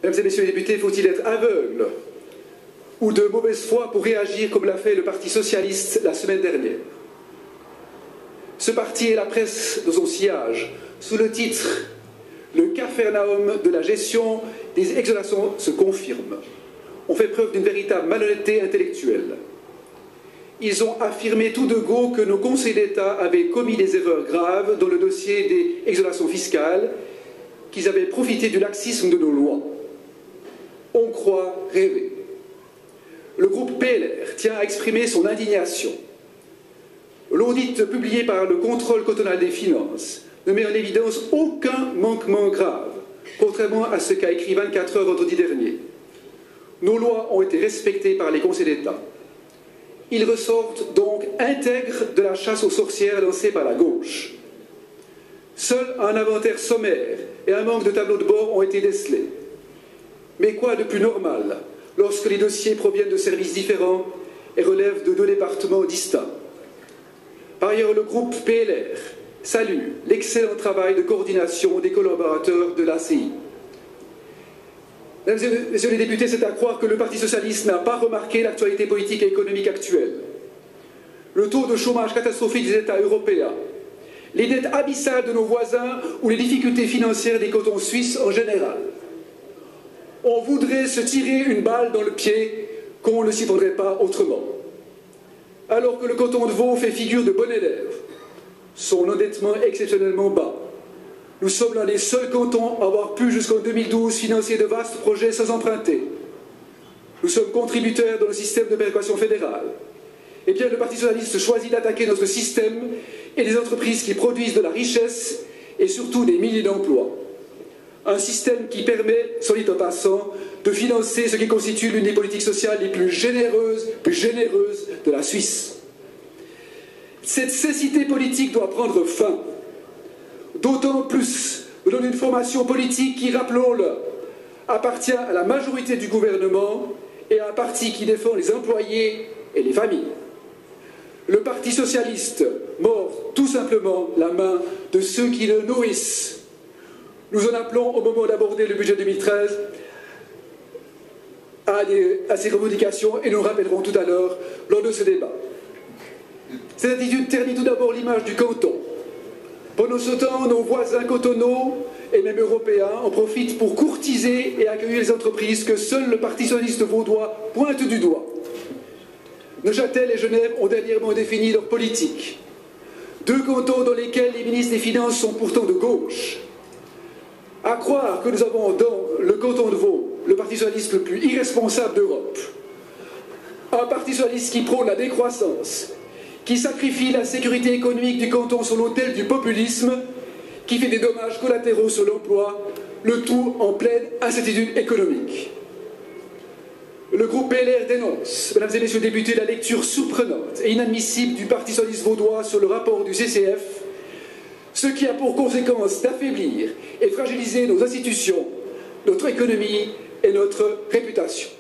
Mesdames et messieurs les députés, faut-il être aveugle ou de mauvaise foi pour réagir comme l'a fait le Parti socialiste la semaine dernière? Ce parti et la presse dans son sillage, sous le titre « Le Capharnaüm de la gestion des exonérations se confirme », ont fait preuve d'une véritable malhonnêteté intellectuelle. Ils ont affirmé tout de go que nos conseils d'État avaient commis des erreurs graves dans le dossier des exonérations fiscales, qu'ils avaient profité du laxisme de nos lois. On croit rêver. Le groupe PLR tient à exprimer son indignation. L'audit publié par le contrôle cantonal des finances ne met en évidence aucun manquement grave, contrairement à ce qu'a écrit 24 heures vendredi dernier. Nos lois ont été respectées par les conseils d'État. Ils ressortent donc intègres de la chasse aux sorcières lancée par la gauche. Seul un inventaire sommaire et un manque de tableau de bord ont été décelés. Mais quoi de plus normal lorsque les dossiers proviennent de services différents et relèvent de deux départements distincts? Par ailleurs, le groupe PLR salue l'excellent travail de coordination des collaborateurs de l'ACI. Mesdames et messieurs les députés, c'est à croire que le Parti socialiste n'a pas remarqué l'actualité politique et économique actuelle. Le taux de chômage catastrophique des États européens, les dettes abyssales de nos voisins ou les difficultés financières des cantons suisses en général. On voudrait se tirer une balle dans le pied qu'on ne s'y prendrait pas autrement. Alors que le canton de Vaud fait figure de bon élève, son endettement est exceptionnellement bas. Nous sommes l'un des seuls cantons à avoir pu jusqu'en 2012 financer de vastes projets sans emprunter. Nous sommes contributeurs dans le système de péréquation fédérale. Eh bien, le Parti socialiste choisit d'attaquer notre système et les entreprises qui produisent de la richesse et surtout des milliers d'emplois. Un système qui permet, soit dit en passant, de financer ce qui constitue l'une des politiques sociales les plus généreuses de la Suisse. Cette cécité politique doit prendre fin. D'autant plus dans une formation politique qui, rappelons-le, appartient à la majorité du gouvernement et à un parti qui défend les employés et les familles. Le Parti socialiste mord tout simplement la main de ceux qui le nourrissent. Nous en appelons au moment d'aborder le budget 2013 à ces revendications et nous rappellerons tout à l'heure lors de ce débat. Cette attitude ternit tout d'abord l'image du canton. Pendant ce temps, nos voisins cantonaux et même européens en profitent pour courtiser et accueillir les entreprises que seul le Parti socialiste vaudois pointe du doigt. Neuchâtel et Genève ont dernièrement défini leur politique. Deux cantons dans lesquels les ministres des Finances sont pourtant de gauche. À croire que nous avons dans le canton de Vaud le Parti socialiste le plus irresponsable d'Europe. Un Parti socialiste qui prône la décroissance, qui sacrifie la sécurité économique du canton sur l'autel du populisme, qui fait des dommages collatéraux sur l'emploi, le tout en pleine incertitude économique. Le groupe PLR dénonce, mesdames et messieurs les députés, la lecture surprenante et inadmissible du Parti socialiste vaudois sur le rapport du CCF, ce qui a pour conséquence d'affaiblir et fragiliser nos institutions, notre économie et notre réputation.